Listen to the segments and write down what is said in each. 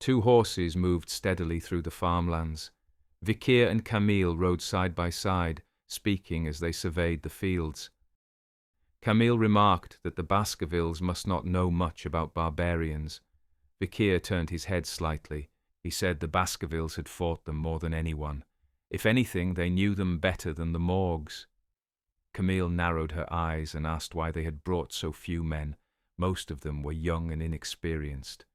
Two horses moved steadily through the farmlands. Vikir and Camille rode side by side, speaking as they surveyed the fields. Camille remarked that the Baskervilles must not know much about barbarians. Vikir turned his head slightly. He said the Baskervilles had fought them more than anyone. If anything, they knew them better than the Morgs. Camille narrowed her eyes and asked why they had brought so few men. Most of them were young and inexperienced.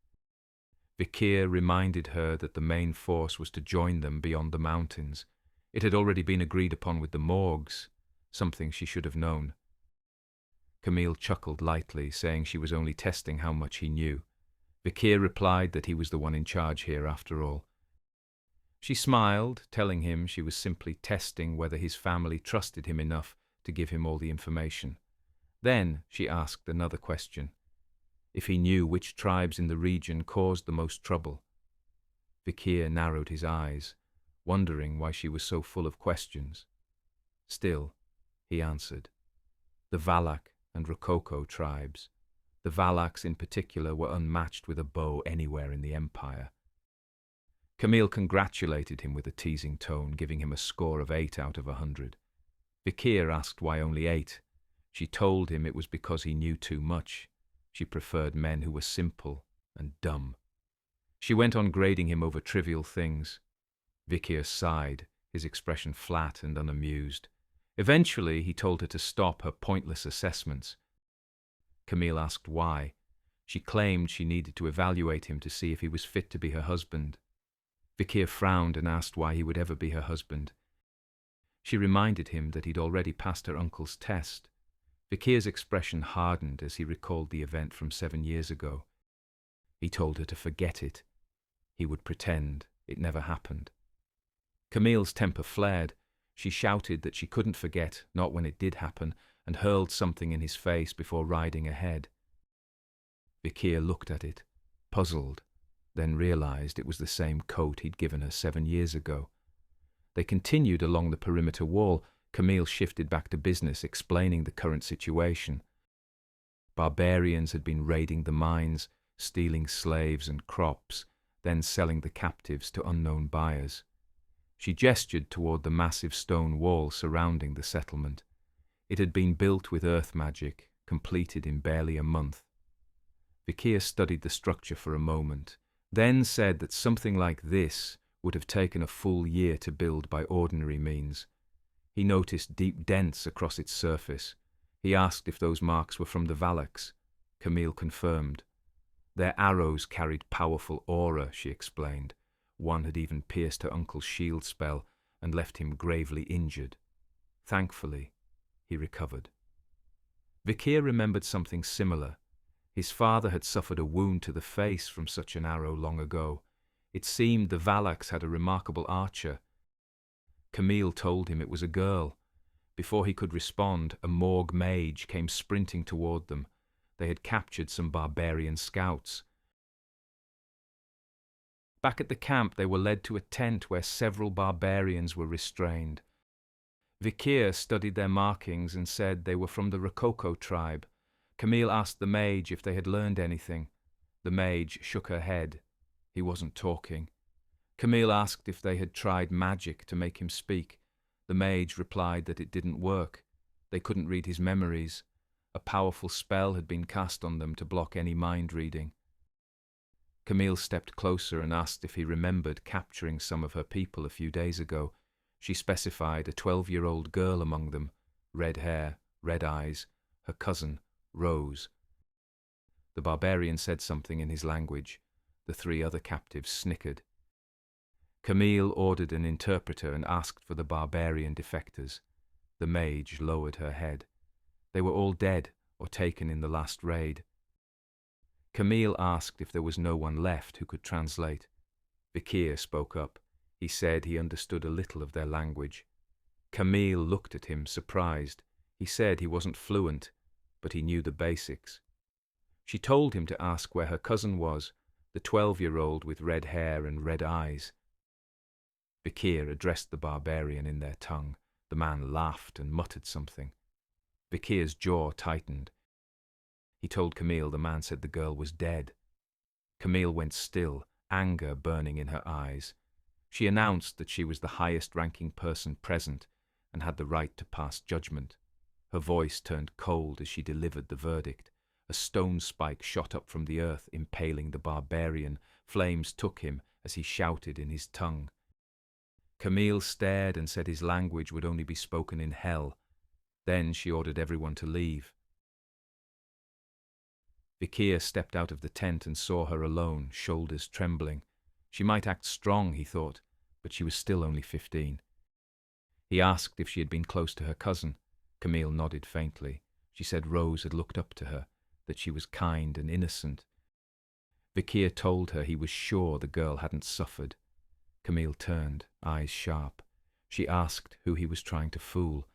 Vikir reminded her that the main force was to join them beyond the mountains. It had already been agreed upon with the Morgs, something she should have known. Camille chuckled lightly, saying she was only testing how much he knew. Vikir replied that he was the one in charge here after all. She smiled, telling him she was simply testing whether his family trusted him enough to give him all the information. Then she asked another question. If he knew which tribes in the region caused the most trouble. Vikir narrowed his eyes, wondering why she was so full of questions. Still, he answered. The Valak and Rococo tribes. The Valaks in particular were unmatched with a bow anywhere in the empire. Camille congratulated him with a teasing tone, giving him a score of 8 out of 100. Vikir asked why only 8. She told him it was because he knew too much. She preferred men who were simple and dumb. She went on grading him over trivial things. Vikir sighed, his expression flat and unamused. Eventually, he told her to stop her pointless assessments. Camille asked why. She claimed she needed to evaluate him to see if he was fit to be her husband. Vikir frowned and asked why he would ever be her husband. She reminded him that he'd already passed her uncle's test. Vikir's expression hardened as he recalled the event from 7 years ago. He told her to forget it. He would pretend it never happened. Camille's temper flared. She shouted that she couldn't forget, not when it did happen, and hurled something in his face before riding ahead. Vikir looked at it, puzzled, then realized it was the same coat he'd given her 7 years ago. They continued along the perimeter wall. Camille shifted back to business, explaining the current situation. Barbarians had been raiding the mines, stealing slaves and crops, then selling the captives to unknown buyers. She gestured toward the massive stone wall surrounding the settlement. It had been built with earth magic, completed in barely a month. Vikir studied the structure for a moment, then said that something like this would have taken a full year to build by ordinary means. He noticed deep dents across its surface. He asked if those marks were from the Valaks. Camille confirmed. Their arrows carried powerful aura, she explained. One had even pierced her uncle's shield spell and left him gravely injured. Thankfully, he recovered. Vikir remembered something similar. His father had suffered a wound to the face from such an arrow long ago. It seemed the Valaks had a remarkable archer. Camille told him it was a girl. Before he could respond, a Morg mage came sprinting toward them. They had captured some barbarian scouts. Back at the camp, they were led to a tent where several barbarians were restrained. Vikir studied their markings and said they were from the Rococo tribe. Camille asked the mage if they had learned anything. The mage shook her head. He wasn't talking. Camille asked if they had tried magic to make him speak. The mage replied that it didn't work. They couldn't read his memories. A powerful spell had been cast on them to block any mind reading. Camille stepped closer and asked if he remembered capturing some of her people a few days ago. She specified a 12-year-old girl among them, red hair, red eyes, her cousin, Rose. The barbarian said something in his language. The 3 other captives snickered. Camille ordered an interpreter and asked for the barbarian defectors. The mage lowered her head. They were all dead or taken in the last raid. Camille asked if there was no one left who could translate. Vikir spoke up. He said he understood a little of their language. Camille looked at him, surprised. He said he wasn't fluent, but he knew the basics. She told him to ask where her cousin was, the 12-year-old with red hair and red eyes. Vikir addressed the barbarian in their tongue. The man laughed and muttered something. Vikir's jaw tightened. He told Camille the man said the girl was dead. Camille went still, anger burning in her eyes. She announced that she was the highest-ranking person present and had the right to pass judgment. Her voice turned cold as she delivered the verdict. A stone spike shot up from the earth, impaling the barbarian. Flames took him as he shouted in his tongue. Camille stared and said his language would only be spoken in hell. Then she ordered everyone to leave. Vikir stepped out of the tent and saw her alone, shoulders trembling. She might act strong, he thought, but she was still only 15. He asked if she had been close to her cousin. Camille nodded faintly. She said Rose had looked up to her, that she was kind and innocent. Vikir told her he was sure the girl hadn't suffered. Camille turned, eyes sharp. She asked who he was trying to fool.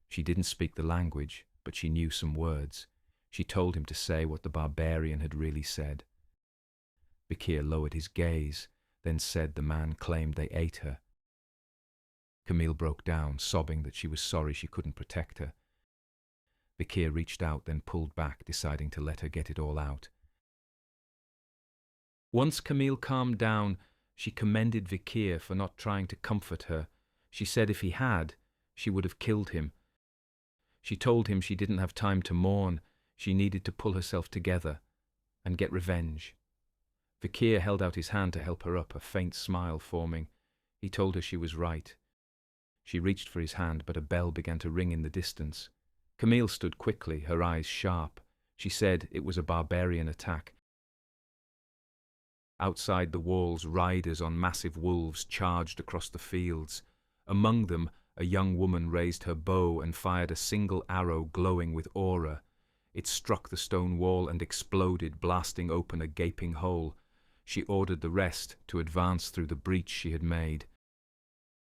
She didn't speak the language, but she knew some words. She told him to say what the barbarian had really said. Vikir lowered his gaze, then said the man claimed they ate her. Camille broke down, sobbing that she was sorry she couldn't protect her. Vikir reached out, then pulled back, deciding to let her get it all out. Once Camille calmed down, she commended Vikir for not trying to comfort her. She said if he had, she would have killed him. She told him she didn't have time to mourn. She needed to pull herself together and get revenge. Vikir held out his hand to help her up, a faint smile forming. He told her she was right. She reached for his hand, but a bell began to ring in the distance. Camille stood quickly, her eyes sharp. She said it was a barbarian attack. Outside the walls, riders on massive wolves charged across the fields. Among them, a young woman raised her bow and fired a single arrow glowing with aura. It struck the stone wall and exploded, blasting open a gaping hole. She ordered the rest to advance through the breach she had made.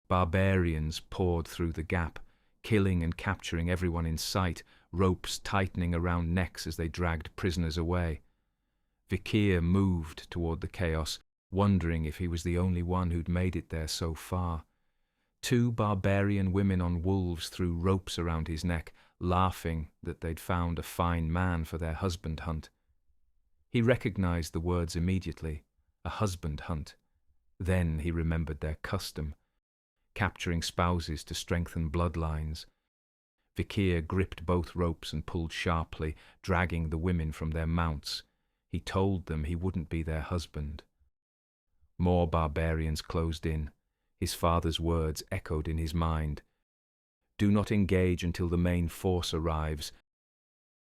Barbarians poured through the gap, killing and capturing everyone in sight, ropes tightening around necks as they dragged prisoners away. Vikir moved toward the chaos, wondering if he was the only one who'd made it there so far. 2 barbarian women on wolves threw ropes around his neck, laughing that they'd found a fine man for their husband hunt. He recognized the words immediately, a husband hunt. Then he remembered their custom, capturing spouses to strengthen bloodlines. Vikir gripped both ropes and pulled sharply, dragging the women from their mounts. He told them he wouldn't be their husband. More barbarians closed in. His father's words echoed in his mind. Do not engage until the main force arrives.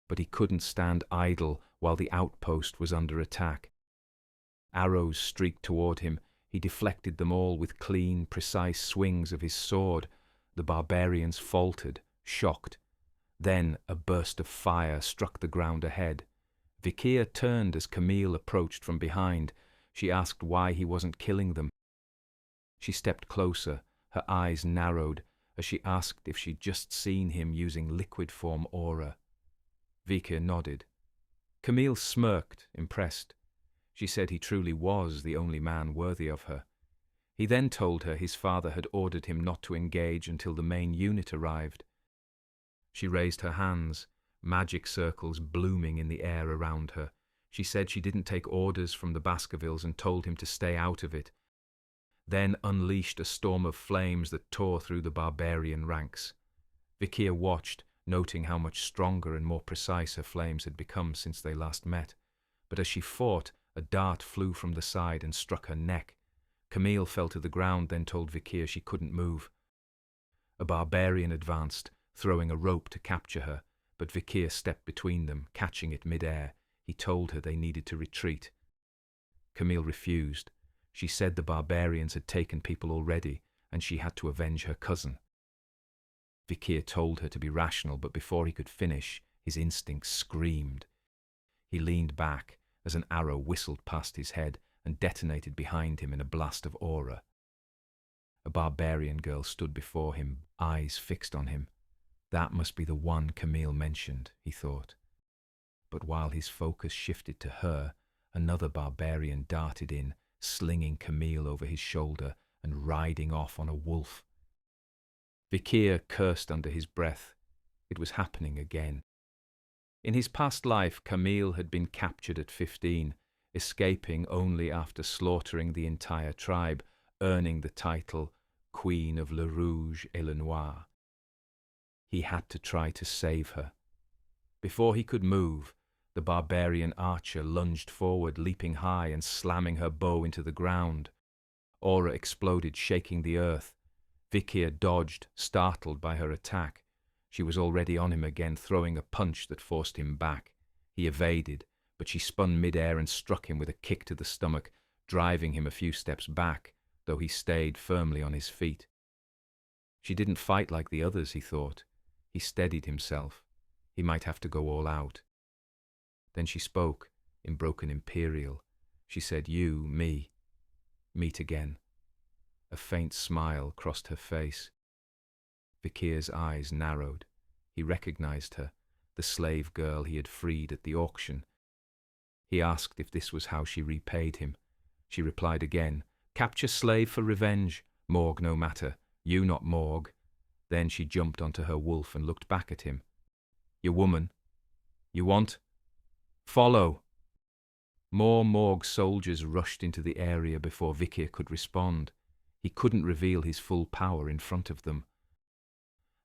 But he couldn't stand idle while the outpost was under attack. Arrows streaked toward him. He deflected them all with clean, precise swings of his sword. The barbarians faltered, shocked. Then a burst of fire struck the ground ahead. Vikir turned as Camille approached from behind. She asked why he wasn't killing them. She stepped closer, her eyes narrowed, as she asked if she'd just seen him using liquid form aura. Vikir nodded. Camille smirked, impressed. She said he truly was the only man worthy of her. He then told her his father had ordered him not to engage until the main unit arrived. She raised her hands, magic circles blooming in the air around her. She said she didn't take orders from the Baskervilles and told him to stay out of it. Then unleashed a storm of flames that tore through the barbarian ranks. Vikir watched, noting how much stronger and more precise her flames had become since they last met. But as she fought, a dart flew from the side and struck her neck. Camille fell to the ground, then told Vikir she couldn't move. A barbarian advanced, throwing a rope to capture her, but Vikir stepped between them, catching it mid-air. He told her they needed to retreat. Camille refused. She said the barbarians had taken people already, and she had to avenge her cousin. Vikir told her to be rational, but before he could finish, his instincts screamed. He leaned back as an arrow whistled past his head and detonated behind him in a blast of aura. A barbarian girl stood before him, eyes fixed on him. That must be the one Camille mentioned, he thought. But while his focus shifted to her, another barbarian darted in, slinging Camille over his shoulder and riding off on a wolf. Vikir cursed under his breath. It was happening again. In his past life, Camille had been captured at 15. escaping only after slaughtering the entire tribe, earning the title Queen of Le Rouge et le Noir. He had to try to save her. Before he could move, the barbarian archer lunged forward, leaping high and slamming her bow into the ground. Aura exploded, shaking the earth. Vikir dodged, startled by her attack. She was already on him again, throwing a punch that forced him back. He evaded, but she spun mid-air and struck him with a kick to the stomach, driving him a few steps back, though he stayed firmly on his feet. She didn't fight like the others, he thought. He steadied himself. He might have to go all out. Then she spoke, in broken Imperial. She said, "You, me, meet again." A faint smile crossed her face. Vikir's eyes narrowed. He recognized her, the slave girl he had freed at the auction. He asked if this was how she repaid him. She replied again, "Capture slave for revenge. Morg no matter. You not Morg." Then she jumped onto her wolf and looked back at him. "You woman. You want? Follow." More Morg soldiers rushed into the area before Vikir could respond. He couldn't reveal his full power in front of them.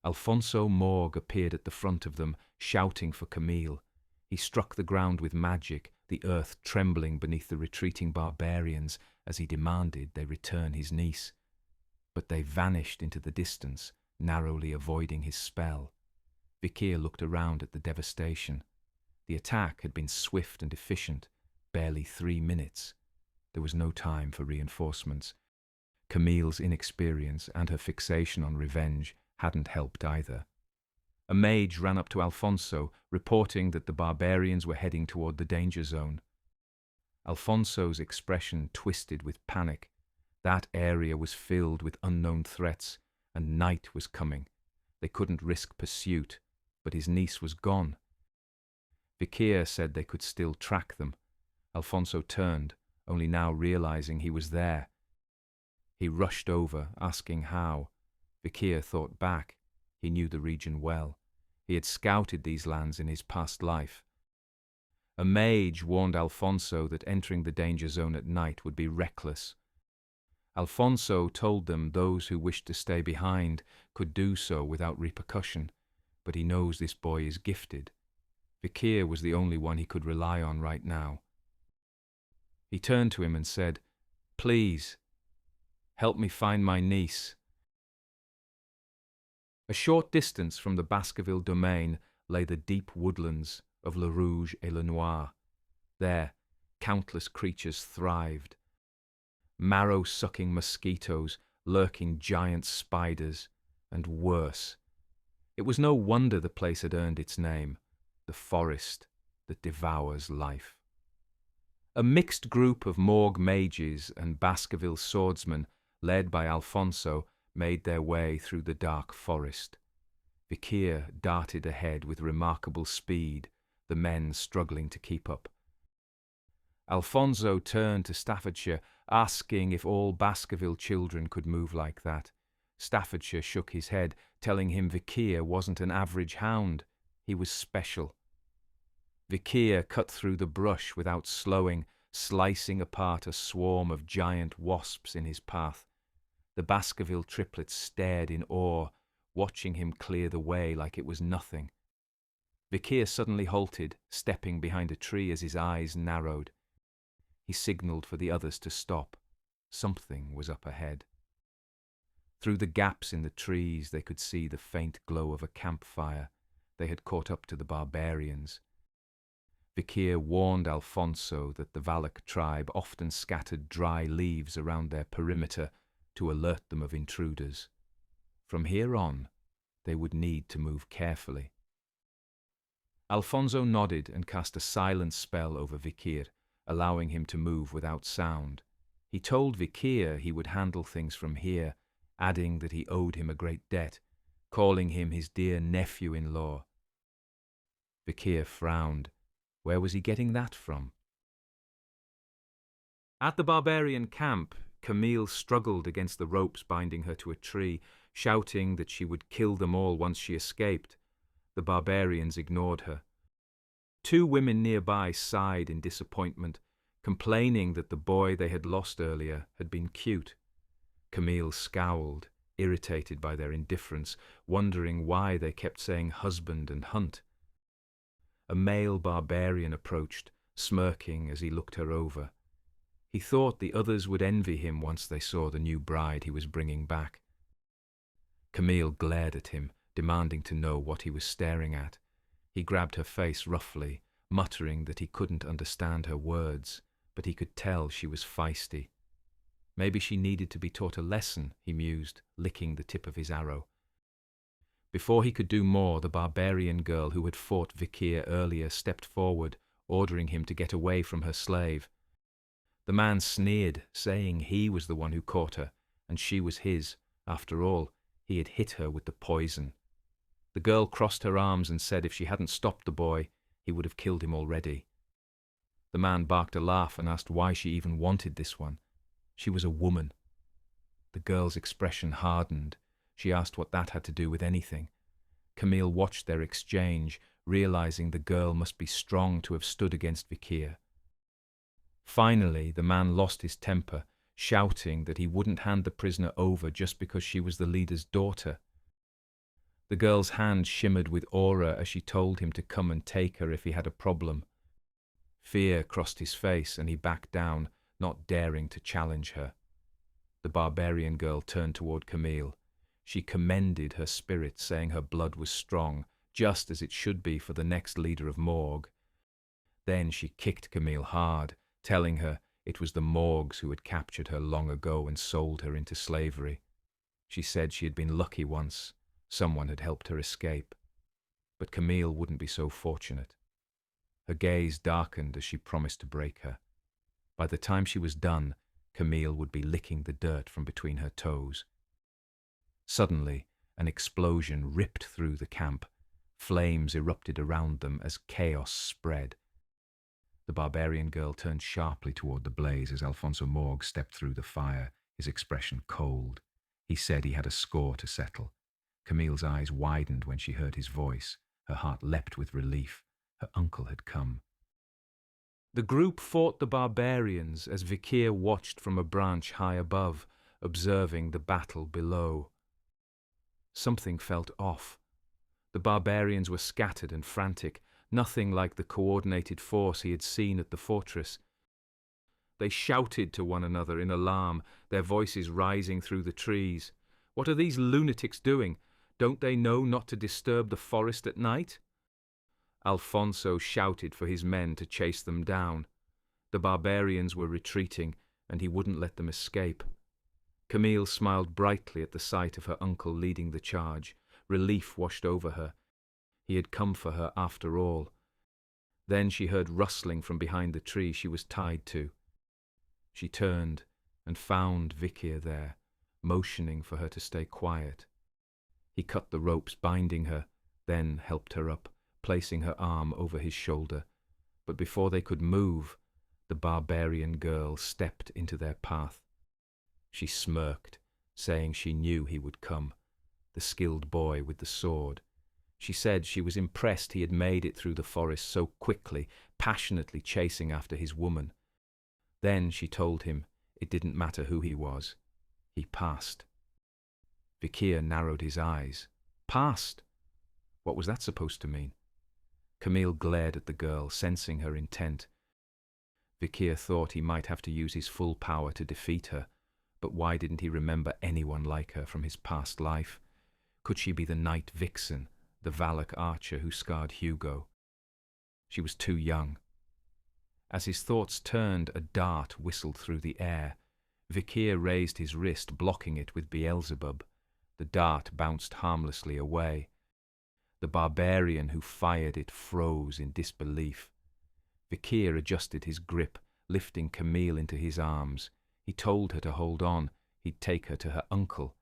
Alfonso Morg appeared at the front of them, shouting for Camille. He struck the ground with magic, the earth trembling beneath the retreating barbarians as he demanded they return his niece. But they vanished into the distance, narrowly avoiding his spell. Vikir looked around at the devastation. The attack had been swift and efficient, barely 3 minutes. There was no time for reinforcements. Camille's inexperience and her fixation on revenge hadn't helped either. A mage ran up to Alfonso, reporting that the barbarians were heading toward the danger zone. Alfonso's expression twisted with panic. That area was filled with unknown threats, and night was coming. They couldn't risk pursuit, but his niece was gone. Vikir said they could still track them. Alfonso turned, only now realizing he was there. He rushed over, asking how. Vikir thought back. He knew the region well. He had scouted these lands in his past life. A mage warned Alfonso that entering the danger zone at night would be reckless. Alfonso told them those who wished to stay behind could do so without repercussion, but he knows this boy is gifted. Vikir was the only one he could rely on right now. He turned to him and said, "Please, help me find my niece." A short distance from the Baskerville domain lay the deep woodlands of Le Rouge et le Noir. There, countless creatures thrived. Marrow-sucking mosquitoes, lurking giant spiders, and worse. It was no wonder the place had earned its name, the forest that devours life. A mixed group of Morg mages and Baskerville swordsmen, led by Alfonso, made their way through the dark forest. Vikir darted ahead with remarkable speed, the men struggling to keep up. Alfonso turned to Staffordshire, asking if all Baskerville children could move like that. Staffordshire shook his head, telling him Vikir wasn't an average hound. He was special. Vikir cut through the brush without slowing, slicing apart a swarm of giant wasps in his path. The Baskerville triplets stared in awe, watching him clear the way like it was nothing. Vikir suddenly halted, stepping behind a tree as his eyes narrowed. He signaled for the others to stop. Something was up ahead. Through the gaps in the trees they could see the faint glow of a campfire. They had caught up to the barbarians. Vikir warned Alfonso that the Valak tribe often scattered dry leaves around their perimeter to alert them of intruders. From here on, they would need to move carefully. Alfonso nodded and cast a silent spell over Vikir, allowing him to move without sound. He told Vikir he would handle things from here, adding that he owed him a great debt, calling him his dear nephew-in-law. Vikir frowned. Where was he getting that from? At the barbarian camp, Camille struggled against the ropes binding her to a tree, shouting that she would kill them all once she escaped. The barbarians ignored her. 2 women nearby sighed in disappointment. complaining that the boy they had lost earlier had been cute. Camille scowled, irritated by their indifference, wondering why they kept saying husband and hunt. A male barbarian approached, smirking as he looked her over. He thought the others would envy him once they saw the new bride he was bringing back. Camille glared at him, demanding to know what he was staring at. He grabbed her face roughly, muttering that he couldn't understand her words, but he could tell she was feisty. Maybe she needed to be taught a lesson, he mused, licking the tip of his arrow. Before he could do more, the barbarian girl who had fought Vikir earlier stepped forward, ordering him to get away from her slave. The man sneered, saying he was the one who caught her, and she was his. After all, he had hit her with the poison. The girl crossed her arms and said if she hadn't stopped the boy, he would have killed him already. The man barked a laugh and asked why she even wanted this one. She was a woman. The girl's expression hardened. She asked what that had to do with anything. Camille watched their exchange, realizing the girl must be strong to have stood against Vikir. Finally, the man lost his temper, shouting that he wouldn't hand the prisoner over just because she was the leader's daughter. The girl's hand shimmered with aura as she told him to come and take her if he had a problem. Fear crossed his face and he backed down, not daring to challenge her. The barbarian girl turned toward Camille. She commended her spirit, saying her blood was strong, just as it should be for the next leader of Morgue. Then she kicked Camille hard, telling her it was the Morgues who had captured her long ago and sold her into slavery. She said she had been lucky once. Someone had helped her escape. But Camille wouldn't be so fortunate. Her gaze darkened as she promised to break her. By the time she was done, Camille would be licking the dirt from between her toes. Suddenly, an explosion ripped through the camp. Flames erupted around them as chaos spread. The barbarian girl turned sharply toward the blaze as Alfonso Morgue stepped through the fire, his expression cold. He said he had a score to settle. Camille's eyes widened when she heard his voice. Her heart leapt with relief. Her uncle had come. The group fought the barbarians as Vikir watched from a branch high above, observing the battle below. Something felt off. The barbarians were scattered and frantic, nothing like the coordinated force he had seen at the fortress. They shouted to one another in alarm, their voices rising through the trees. "What are these lunatics doing? Don't they know not to disturb the forest at night?" Alfonso shouted for his men to chase them down. The barbarians were retreating, and he wouldn't let them escape. Camille smiled brightly at the sight of her uncle leading the charge. Relief washed over her. He had come for her after all. Then she heard rustling from behind the tree she was tied to. She turned and found Vikir there, motioning for her to stay quiet. He cut the ropes binding her, then helped her up, placing her arm over his shoulder. But before they could move, the barbarian girl stepped into their path. She smirked, saying she knew he would come, the skilled boy with the sword. She said she was impressed he had made it through the forest so quickly, passionately chasing after his woman. Then she told him it didn't matter who he was. He passed. Vikir narrowed his eyes. Passed? What was that supposed to mean? Camille glared at the girl, sensing her intent. Vikir thought he might have to use his full power to defeat her, but why didn't he remember anyone like her from his past life? Could she be the Night Vixen, the Valak archer who scarred Hugo? She was too young. As his thoughts turned, a dart whistled through the air. Vikir raised his wrist, blocking it with Beelzebub. The dart bounced harmlessly away. The barbarian who fired it froze in disbelief. Vikir adjusted his grip, lifting Camille into his arms. He told her to hold on. He'd take her to her uncle.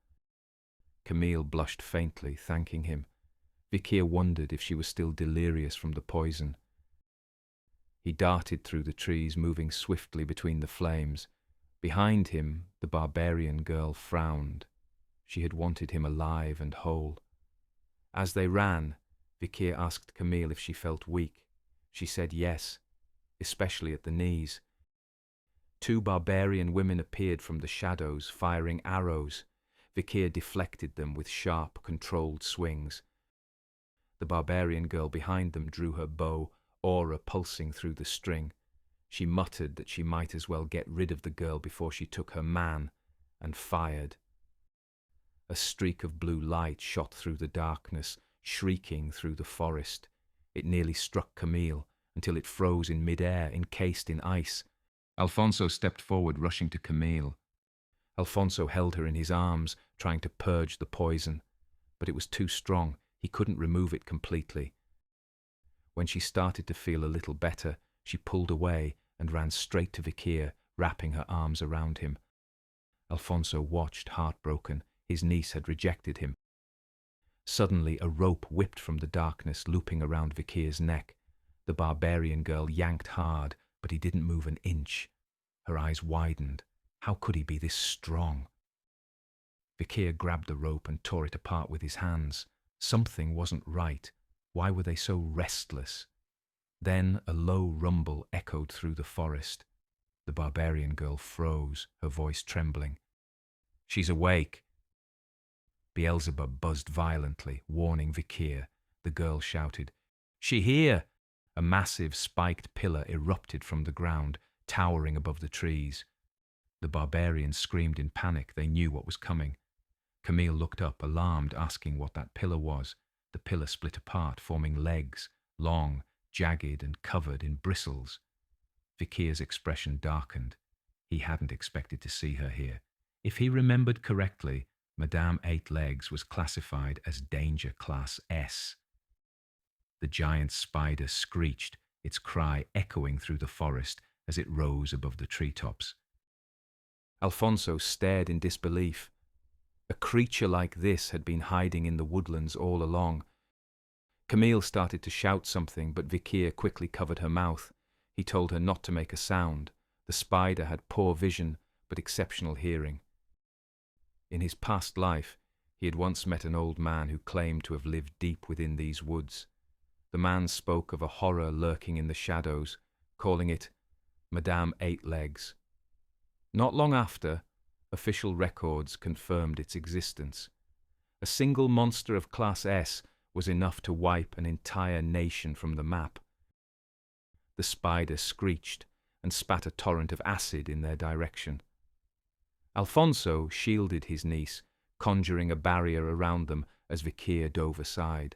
Camille blushed faintly, thanking him. Vikir wondered if she was still delirious from the poison. He darted through the trees, moving swiftly between the flames. Behind him, the barbarian girl frowned. She had wanted him alive and whole. As they ran, Vikir asked Camille if she felt weak. She said yes, especially at the knees. Two barbarian women appeared from the shadows, firing arrows. Vikir deflected them with sharp, controlled swings. The barbarian girl behind them drew her bow, aura pulsing through the string. She muttered that she might as well get rid of the girl before she took her man, and fired. A streak of blue light shot through the darkness, shrieking through the forest. It nearly struck Camille, until it froze in mid-air, encased in ice. Alfonso stepped forward, rushing to Camille. Alfonso held her in his arms, trying to purge the poison, but it was too strong. He couldn't remove it completely. When she started to feel a little better, she pulled away and ran straight to Vikir, wrapping her arms around him. Alfonso watched, heartbroken. His niece had rejected him. Suddenly, a rope whipped from the darkness, looping around Vikir's neck. The barbarian girl yanked hard, but he didn't move an inch. Her eyes widened. How could he be this strong? Vikir grabbed the rope and tore it apart with his hands. Something wasn't right. Why were they so restless? Then a low rumble echoed through the forest. The barbarian girl froze, her voice trembling. "She's awake." Beelzebub buzzed violently, warning Vikir. The girl shouted, "She here!" A massive spiked pillar erupted from the ground, towering above the trees. The barbarians screamed in panic. They knew what was coming. Camille looked up, alarmed, asking what that pillar was. The pillar split apart, forming legs, long, jagged and covered in bristles. Vikir's expression darkened. He hadn't expected to see her here. If he remembered correctly, Madame Eight Legs was classified as Danger Class S. The giant spider screeched, its cry echoing through the forest as it rose above the treetops. Alfonso stared in disbelief. A creature like this had been hiding in the woodlands all along. Camille started to shout something, but Vikir quickly covered her mouth. He told her not to make a sound. The spider had poor vision, but exceptional hearing. In his past life, he had once met an old man who claimed to have lived deep within these woods. The man spoke of a horror lurking in the shadows, calling it Madame Eight Legs. Not long after, official records confirmed its existence. A single monster of Class S was enough to wipe an entire nation from the map. The spider screeched and spat a torrent of acid in their direction. Alfonso shielded his niece, conjuring a barrier around them as Vikir dove aside.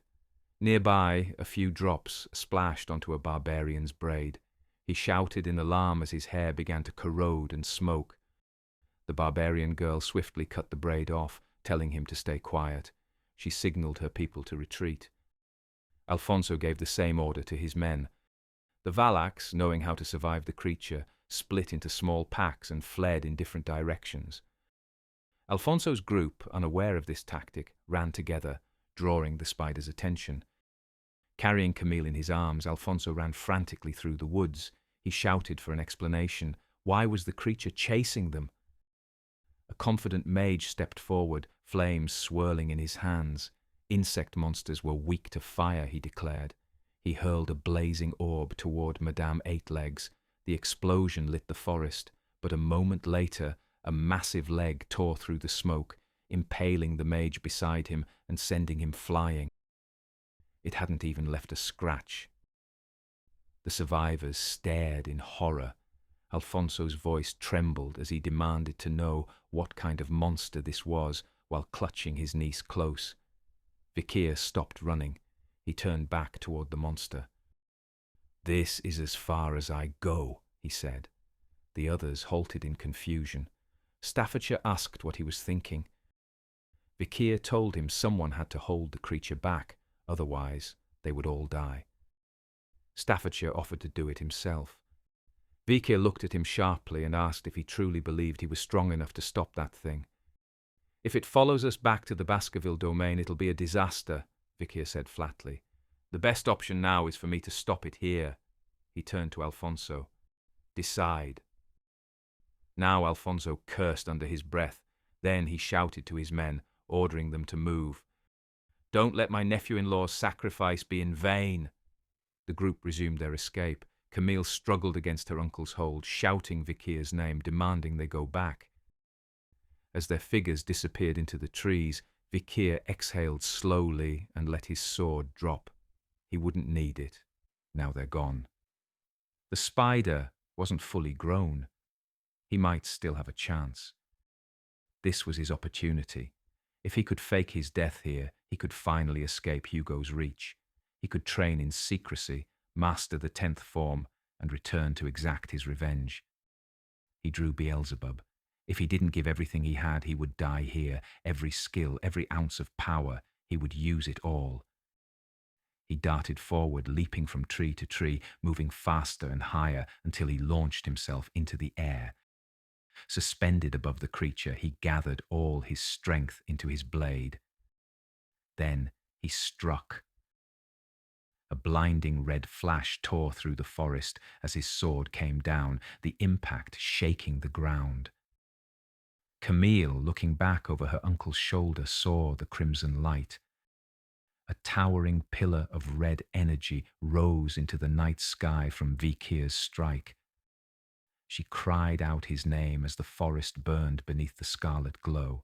Nearby, a few drops splashed onto a barbarian's braid. He shouted in alarm as his hair began to corrode and smoke. The barbarian girl swiftly cut the braid off, telling him to stay quiet. She signaled her people to retreat. Alfonso gave the same order to his men. The Valacs, knowing how to survive the creature, split into small packs and fled in different directions. Alfonso's group, unaware of this tactic, ran together, drawing the spider's attention. Carrying Camille in his arms, Alfonso ran frantically through the woods. He shouted for an explanation. Why was the creature chasing them? A confident mage stepped forward, flames swirling in his hands. Insect monsters were weak to fire, he declared. He hurled a blazing orb toward Madame Eight Legs. The explosion lit the forest, but a moment later, a massive leg tore through the smoke, impaling the mage beside him and sending him flying. It hadn't even left a scratch. The survivors stared in horror. Alfonso's voice trembled as he demanded to know what kind of monster this was while clutching his niece close. Vikir stopped running. He turned back toward the monster. "This is as far as I go," he said. The others halted in confusion. Staffordshire asked what he was thinking. Vikir told him someone had to hold the creature back, otherwise they would all die. Staffordshire offered to do it himself. Vikir looked at him sharply and asked if he truly believed he was strong enough to stop that thing. "If it follows us back to the Baskerville domain, it'll be a disaster," Vikir said flatly. "The best option now is for me to stop it here." He turned to Alfonso. "Decide." Now Alfonso cursed under his breath. Then he shouted to his men, ordering them to move. "Don't let my nephew-in-law's sacrifice be in vain." The group resumed their escape. Camille struggled against her uncle's hold, shouting Vikir's name, demanding they go back. As their figures disappeared into the trees, Vikir exhaled slowly and let his sword drop. He wouldn't need it. Now they're gone. The spider wasn't fully grown. He might still have a chance. This was his opportunity. If he could fake his death here, he could finally escape Hugo's reach. He could train in secrecy, master the 10th form, and return to exact his revenge. He drew Beelzebub. If he didn't give everything he had, he would die here. Every skill, every ounce of power, he would use it all. He darted forward, leaping from tree to tree, moving faster and higher until he launched himself into the air. Suspended above the creature, he gathered all his strength into his blade. Then he struck. A blinding red flash tore through the forest as his sword came down, the impact shaking the ground. Camille, looking back over her uncle's shoulder, saw the crimson light. A towering pillar of red energy rose into the night sky from Vikir's strike. She cried out his name as the forest burned beneath the scarlet glow.